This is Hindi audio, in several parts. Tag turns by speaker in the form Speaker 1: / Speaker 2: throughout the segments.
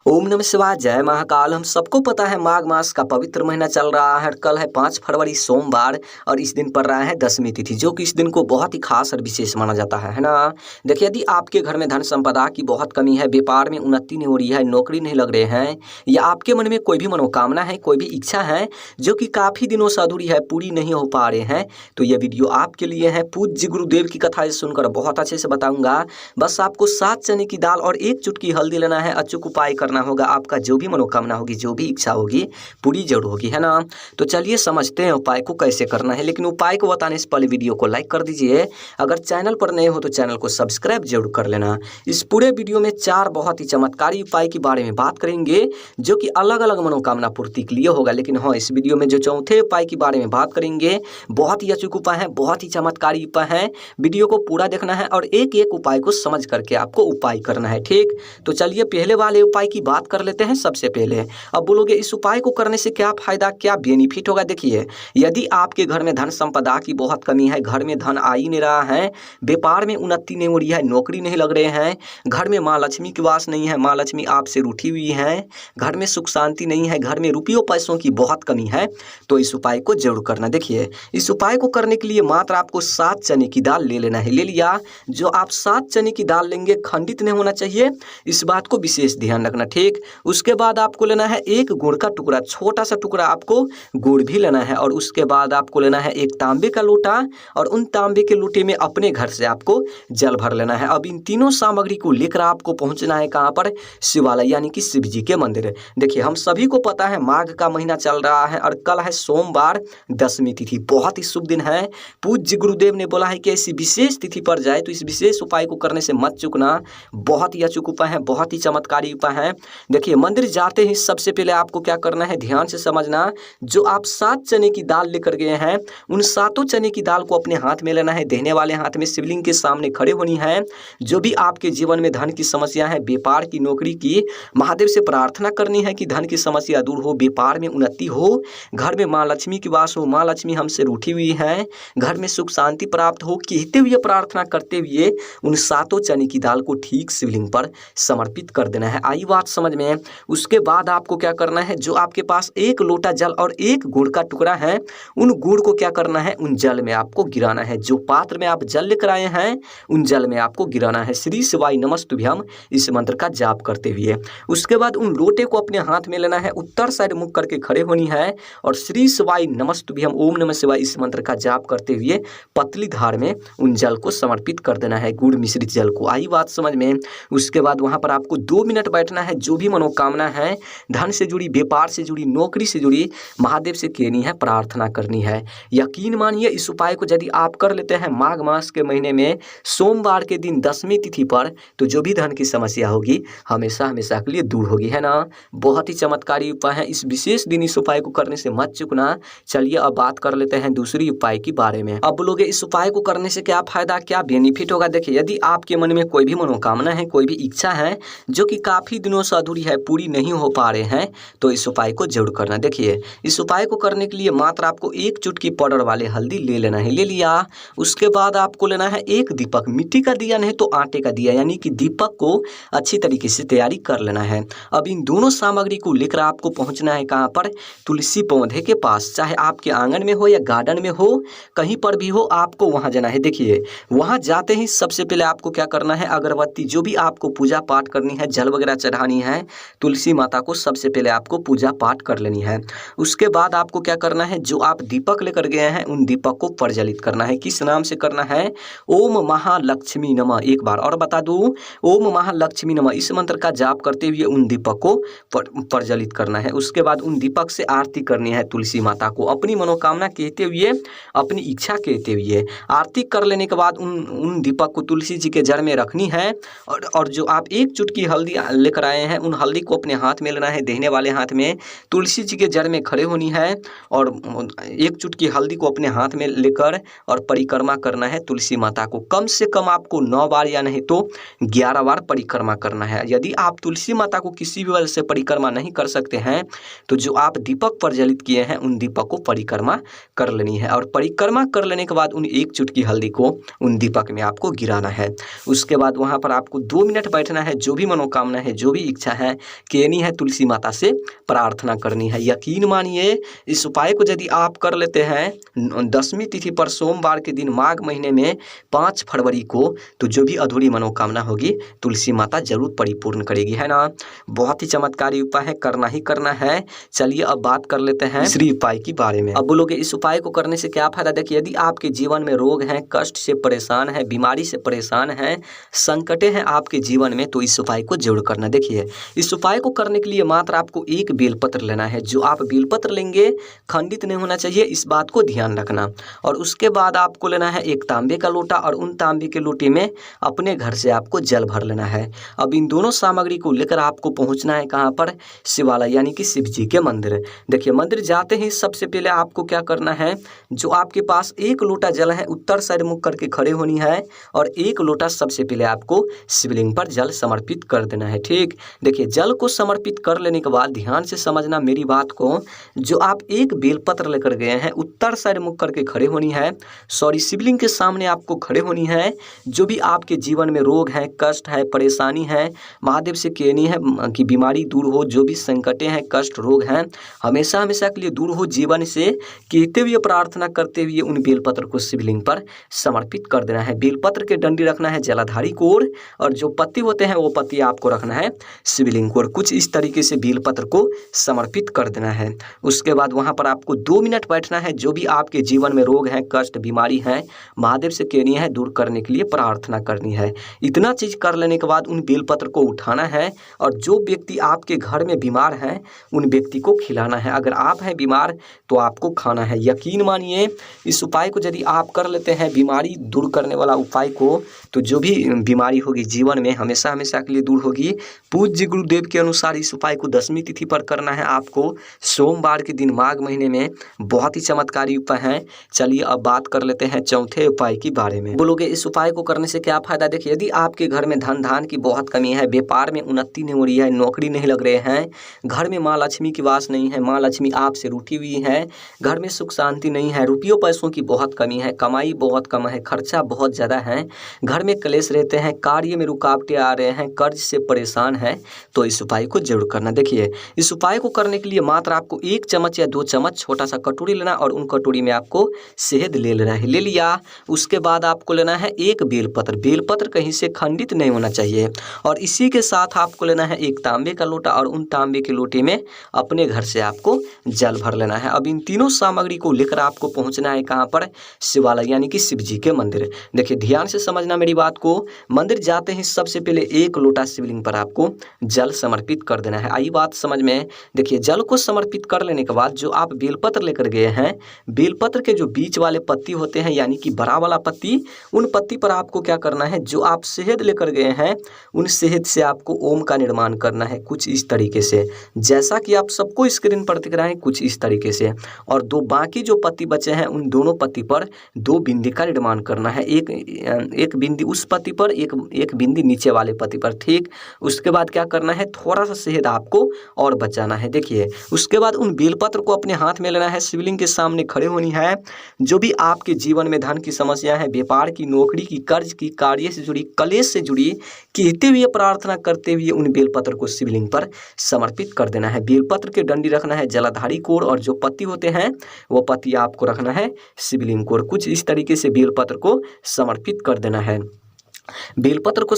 Speaker 1: ओम नमः शिवाय, जय महाकाल। हम सबको पता है माघ मास का पवित्र महीना चल रहा है। कल है 5 फरवरी सोमवार और इस दिन पड़ रहा है दशमी तिथि, जो कि इस दिन को बहुत ही खास और विशेष माना जाता है ना। देखिए, यदि आपके घर में धन संपदा की बहुत कमी है, व्यापार में उन्नति नहीं हो रही है, नौकरी नहीं लग रहे हैं, या आपके मन में कोई भी मनोकामना है, कोई भी इच्छा है जो कि काफ़ी दिनों से अधूरी है, पूरी नहीं हो पा रहे हैं, तो यह वीडियो आपके लिए है। पूज्य गुरुदेव की कथा सुनकर बहुत अच्छे से बताऊंगा। बस आपको 7 चने की दाल और 1 चुटकी हल्दी लेना है। अचूक उपाय करना होगा। आपका जो भी मनोकामना होगी, जो भी इच्छा होगी, पूरी जरूर होगी, है ना। तो चलिए समझते हैं उपाय को कैसे करना है। लेकिन उपाय को बताने से पहले वीडियो को लाइक कर दीजिए। अगर चैनल पर नए हो तो चैनल को सब्सक्राइब जरूर कर लेना। इस पूरे वीडियो में 4 बहुत ही चमत्कारी उपाय के बारे में बात करेंगे, जो कि अलग अलग मनोकामना पूर्ति के लिए होगा। लेकिन हाँ, इस वीडियो में जो चौथे उपाय के बारे में बात करेंगे, बहुत ही अचूक उपाय है, बहुत ही चमत्कारी उपाय है। वीडियो को पूरा देखना है और एक एक उपाय को समझ करके आपको उपाय करना है, ठीक। तो चलिए पहले वाले उपाय की बात कर लेते हैं। सबसे पहले अब बोलोगे इस उपाय को करने से क्या फायदा, क्या बेनिफिट होगा। देखिए, यदि आपके घर में धन संपदा की बहुत कमी है, घर में धन आ ही नहीं रहा है, व्यापार में उन्नति नहीं हो रही है, नौकरी नहीं लग रहे हैं, घर में माँ लक्ष्मी की वास नहीं है, माँ लक्ष्मी आपसे रूठी हुई है, घर में सुख शांति नहीं है, घर में रुपयों पैसों की बहुत कमी है, तो इस उपाय को जरूर करना। देखिए, इस उपाय को करने के लिए मात्र आपको 7 चने की दाल ले लेना है। ले लिया। जो आप 7 चने की दाल लेंगे, खंडित नहीं होना चाहिए, इस बात को विशेष ध्यान रखना, ठीक। उसके बाद आपको लेना है 1 गुड़ का टुकड़ा, छोटा सा टुकड़ा आपको गुड़ भी लेना है। और उसके बाद आपको लेना है 1 तांबे का लोटा, और उन तांबे के लोटे में अपने घर से आपको जल भर लेना है। अब इन तीनों सामग्री को लेकर आपको पहुंचना है कहाँ पर, शिवालय यानी कि शिव जी के मंदिर। देखिए, हम सभी को पता है माघ का महीना चल रहा है और कल है सोमवार, दशमी तिथि, बहुत ही शुभ दिन है। पूज्य गुरुदेव ने बोला है कि ऐसी विशेष तिथि पर जाए तो इस विशेष उपाय को करने से मत चूकना। बहुत ही अचूक उपाय है, बहुत ही चमत्कारी उपाय है। देखिए, मंदिर जाते ही सबसे पहले आपको क्या करना है, ध्यान से समझना। जो आप 7 चने की दाल लेकर गए हैं, उन 7 चने की दाल को अपने हाथ में लेना है, देने वाले हाथ में शिवलिंग के सामने खड़े होनी है। जो भी आपके जीवन में धन की समस्या है, व्यापार की, नौकरी की, महादेव से प्रार्थना करनी है कि धन की समस्या दूर हो, व्यापार में उन्नति हो, घर में माँ लक्ष्मी की वास हो, माँ लक्ष्मी हमसे रूठी हुई है, घर में सुख शांति प्राप्त हो, कहते हुए प्रार्थना करते हुए उन 7 चने की दाल को ठीक शिवलिंग पर समर्पित कर देना है। आई बात समझ में। उसके बाद आपको क्या करना है, जो आपके पास 1 लोटा जल और 1 गुड़ का टुकड़ा है, उन गुड़ को क्या करना है, उन जल में आपको गिराना है। जो पात्र में आप जल लेकर आए हैं, उन जल में आपको गिराना है। श्री शिवाय नमस्तुभ्यम इस मंत्र का जाप करते हुए। उसके बाद उन लोटे को अपने हाथ में लेना है, उत्तर साइड मुख करके खड़े होनी है, और श्री शिवाय नमस्तुभ्यम ओम नमः शिवाय इस मंत्र का जाप करते हुए पतली धार में उन जल को समर्पित कर देना है, गुड़ मिश्रित जल को। आई बात समझ में। उसके बाद वहां पर आपको 2 मिनट बैठना है। जो भी मनोकामना है, धन से जुड़ी, व्यापार से जुड़ी, नौकरी से जुड़ी, महादेव से कहनी है, प्रार्थना करनी है। यकीन मानिए, इस उपाय को यदि आप कर लेते हैं माघ मास के महीने में सोमवार के दिन दशमी तिथि पर, तो जो भी धन की समस्या होगी हमेशा हमेशा के लिए दूर होगी, है ना। बहुत ही चमत्कारी उपाय है। इस विशेष दिन इस उपाय को करने से मत चूकना। चलिए अब बात कर लेते हैं दूसरी उपाय के बारे में। अब बोलोगे इस उपाय को करने से क्या फायदा, क्या बेनिफिट होगा। देखिए, यदि आपके मन में कोई भी मनोकामना है, कोई भी इच्छा है जो कि काफी दिनों से अधूरी है, पूरी नहीं हो पा रहे हैं, तो इस उपाय को जरूर करना। देखिए, इस उपाय को करने के लिए मात्र आपको 1 चुटकी पाउडर वाले हल्दी ले लेना है। ले लिया। उसके बाद आपको लेना है 1 दीपक, मिट्टी का दिया नहीं तो आटे का दिया, यानी कि दीपक को अच्छी तरीके से तैयारी कर लेना है। अब इन दोनों सामग्री को लेकर आपको पहुंचना है कहाँ पर, तुलसी पौधे के पास, चाहे आपके आंगन में हो या गार्डन में हो, कहीं पर भी हो, आपको वहां जाना है। देखिए, वहां जाते ही सबसे पहले आपको क्या करना है, अगरबत्ती, जो भी आपको पूजा पाठ करनी है, जल वगैरह चढ़ानी है, तुलसी माता को सबसे पहले आपको पूजा पाठ कर लेनी है। उसके बाद आपको क्या करना है, जो आप दीपक लेकर गए हैं, उन दीपक को प्रज्वलित करना है। किस नाम से करना है, ओम महालक्ष्मी नमः। एक बार और बता दूं, ओम महालक्ष्मी नमः इस मंत्र का जाप करते हुए उन दीपक को प्रज्वलित करना है। उसके बाद उन दीपक से आरती करनी है तुलसी माता को, अपनी मनोकामना कहते हुए, अपनी इच्छा कहते हुए। आरती कर लेने के बाद उन दीपक को तुलसी जी के जड़ में रखनी है, और जो आप 1 चुटकी हल्दी लेकर आए हैं, उन हल्दी को अपने हाथ में लेना है, देने वाले हाथ में तुलसी जी के जड़ में खड़े होनी है, और 1 चुटकी हल्दी को अपने हाथ में लेकर और परिक्रमा करना है तुलसी माता को। कम से कम आपको 9 बार या नहीं तो 11 बार परिक्रमा करना है। यदि आप तुलसी माता को किसी भी वजह से परिक्रमा नहीं कर सकते हैं, तो जो आप दीपक प्रज्वलित किए हैं, उन दीपक को परिक्रमा कर लेनी है, और परिक्रमा कर लेने के बाद उन 1 चुटकी हल्दी को उन दीपक में आपको गिराना है। उसके बाद वहां पर आपको 2 मिनट बैठना है। जो भी मनोकामना है, जो भी इच्छा है कहनी है, तुलसी माता से प्रार्थना करनी है। यकीन मानिए इस उपाय को यदि आप कर लेते हैं 10वीं तिथि पर सोमवार के दिन माघ महीने में 5 फरवरी को, तो जो भी अधूरी मनोकामना होगी तुलसी माता जरूर परिपूर्ण करेगी, है ना। बहुत ही चमत्कारी उपाय है, करना ही करना है। चलिए अब बात कर लेते हैं तीसरी उपाय के बारे में। अब बोलोगे इस उपाय को करने से क्या फायदा। देखिए यदि आपके जीवन में रोग हैं, कष्ट से परेशान है, बीमारी से परेशान है, संकटे हैं आपके जीवन में, तो इस उपाय को जरूर करना। देखिए इस उपाय को करने के लिए मात्र आपको एक बेलपत्र लेना है। जो आप बेलपत्र लेंगे खंडित नहीं होना चाहिए, इस बात को ध्यान रखना। और उसके बाद आपको लेना है एक तांबे का लोटा और उन तांबे के लोटे में अपने घर से आपको जल भर लेना है। अब इन दोनों सामग्री को लेकर आपको पहुंचना है कहाँ पर, शिवालय यानी कि शिव जी के मंदिर। देखिए मंदिर जाते ही सबसे पहले आपको क्या करना है, जो आपके पास एक लोटा जल है उत्तर साइड मुख करके खड़े होनी है और एक लोटा सबसे पहले आपको शिवलिंग पर जल समर्पित कर देना है। ठीक, देखिए जल को समर्पित कर लेने के बाद ध्यान से समझना मेरी बात को। जो आप एक बेलपत्र लेकर गए हैं उत्तर साइड मुख करके खड़े होनी है, शिवलिंग के सामने आपको खड़े होनी है। जो भी आपके जीवन में रोग है, कष्ट है, परेशानी है, महादेव से कहनी है कि बीमारी दूर हो, जो भी संकटे हैं, कष्ट, रोग हैं, हमेशा हमेशा के लिए दूर हो जीवन से, कहते हुए प्रार्थना करते हुए उन बेलपत्र को शिवलिंग पर समर्पित कर देना है। बेलपत्र के डंडी रखना है जलाधारी को ओर, और जो पत्ती होते हैं वो पत्ती आपको रखना है शिवलिंग को ओर। कुछ इस तरीके से बेलपत्र को समर्पित कर देना है। उसके बाद वहाँ पर आपको 2 मिनट बैठना है। जो भी आपके जीवन में रोग है, कष्ट, बीमारी है, महादेव से कहनी है, दूर करने के लिए प्रार्थना करनी है। इतना चीज़ कर लेने के बाद उन बेलपत्र को उठाना है और जो व्यक्ति आपके घर में बीमार है उन व्यक्ति को खिलाना है। अगर आप हैं बीमार तो आपको खाना है। यकीन मानिए इस उपाय को यदि आप कर लेते हैं, बीमारी दूर करने वाला उपाय को, तो जो भी बीमारी होगी जीवन में हमेशा हमेशा के लिए दूर होगी। पूज्य गुरुदेव के अनुसार इस उपाय को 10वीं तिथि पर करना है आपको, सोमवार के दिन माघ महीने में। बहुत ही चमत्कारी उपाय है। चलिए अब बात कर लेते हैं चौथे उपाय के बारे में। बोलोगे इस उपाय को करने से क्या फायदा। देखिए यदि आपके घर में धन धान की बहुत कमी है, व्यापार में उन्नति नहीं हो रही है, नौकरी नहीं लग रहे हैं, घर में माँ लक्ष्मी की वास नहीं है, माँ लक्ष्मी आपसे रूठी हुई है, घर में सुख शांति नहीं है, रुपयों पैसों की बहुत कमी है, कमाई बहुत कम है, खर्चा बहुत ज़्यादा है, घर में क्लेश रहते हैं, कार्य में रुकावटें आ रहे हैं, कर्ज से परेशान है, तो इस उपाय को जरूर करना। देखिए इस उपाय को करने के लिए मात्र आपको 1 चम्मच या 2 चम्मच छोटा सा कटोरी लेना और उन कटोरी में आपको शहद ले लेना है। ले लिया, उसके बाद आपको लेना है एक बेलपत्र। बेलपत्र कहीं से खंडित नहीं होना चाहिए। और इसी के साथ आपको लेना है एक तांबे का लोटा और उन तांबे के लोटे में अपने घर से आपको जल भर लेना है। अब इन तीनों सामग्री को लेकर आपको पहुंचना है कहाँ पर, शिवालय यानी कि शिव जी के मंदिर। देखिए ध्यान से समझना मेरी बात को। मंदिर जाते ही सबसे पहले एक लोटा शिवलिंग पर आपको जल समर्पित कर देना है। आई बात समझ में। देखिए जल को समर्पित कर लेने के बाद जो आप बेलपत्र लेकर गए हैं, बेलपत्र के जो बीच वाले पत्ती होते हैं यानी कि बड़ा वाला पत्ती, उन पत्ती पर आपको क्या करना है, जो आप शहद लेकर गए हैं उन शहद से आपको ओम का निर्माण करना है कुछ इस तरीके से, जैसा कि आप सबको स्क्रीन पर दिख रहा है, कुछ इस तरीके से। और दो बाकी जो पत्ती बचे हैं उन दोनों पत्ती पर 2 बिंदी का निर्माण करना है। एक बिंदी उस पत्ती पर, एक बिंदी नीचे वाले पत्ती पर। ठीक, उसके बाद क्या करना है, थोड़ा सा शहद आपको और बचाना है। देखिए उसके बाद उन बेलपत्र को अपने हाथ में लेना है, शिवलिंग के सामने खड़े होनी है। जो भी आपके जीवन में धन की समस्या है, व्यापार की, नौकरी की, कर्ज की, कार्य से जुड़ी, कलेश से जुड़ी, कहते हुए प्रार्थना करते हुए उन बेलपत्र को शिवलिंग पर समर्पित कर देना है। बेलपत्र के डंडी रखना है जलाधारी कोर और जो पत्ती होते हैं वो पत्ती आपको रखना है शिवलिंग कोर। कुछ इस तरीके से बेलपत्र को समर्पित कर देना है। बेलपत्र को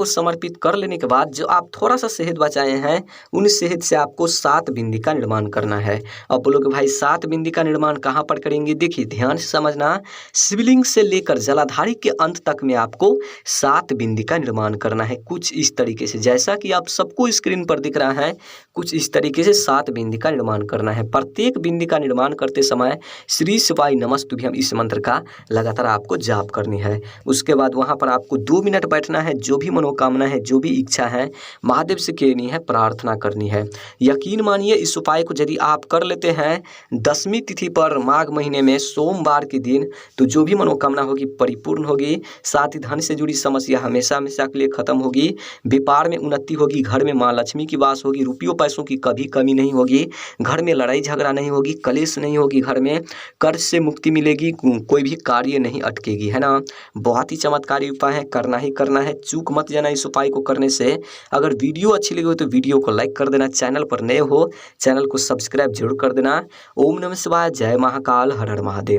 Speaker 1: समर्पित कर लेने के बाद जो आप थोड़ा सा शहद बचाए हैं उन शहद से आपको 7 बिंदी का निर्माण करना है। अब बोलोगे भाई 7 बिंदी का निर्माण कहाँ पर करेंगे। देखिए ध्यान से समझना, शिवलिंग से लेकर जलाधारी के अंत तक में आपको 7 बिंदी का निर्माण करना है कुछ इस तरीके से, जैसा कि आप सबको स्क्रीन पर दिख रहा है। कुछ इस तरीके से 7 बिंदी का निर्माण करना है। प्रत्येक बिंदी का निर्माण करते समय श्री शिवाय नमस्तुभ्यम इस मंत्र का लगातार आपको जाप करनी है। उसके बाद वहाँ पर आपको 2 मिनट बैठना है। जो भी मनोकामना है, जो भी इच्छा है, महादेव से कहनी है, प्रार्थना करनी है। यकीन मानिए इस उपाय को यदि आप कर लेते हैं 10वीं तिथि पर माघ महीने में सोमवार के दिन, तो जो भी मनोकामना होगी परिपूर्ण होगी। साथ ही धन से जुड़ी समस्या हमेशा हमेशा के लिए खत्म होगी, व्यापार में उन्नति होगी, घर में माँ लक्ष्मी की वास होगी, रुपयों पैसों की कभी कमी नहीं होगी, घर में लड़ाई झगड़ा नहीं होगी, कलेश नहीं होगी, घर में कर्ज से मुक्ति मिलेगी, कोई भी कार्य नहीं अटकेगी, है ना। बहुत ही चमत्कार चमत्कारी उपाय है, करना ही करना है, चूक मत जाना इस उपाय को करने से। अगर वीडियो अच्छी लगी हो तो वीडियो को लाइक कर देना, चैनल पर नए हो चैनल को सब्सक्राइब जरूर कर देना। ओम नमः शिवाय, जय महाकाल, हर हर महादेव।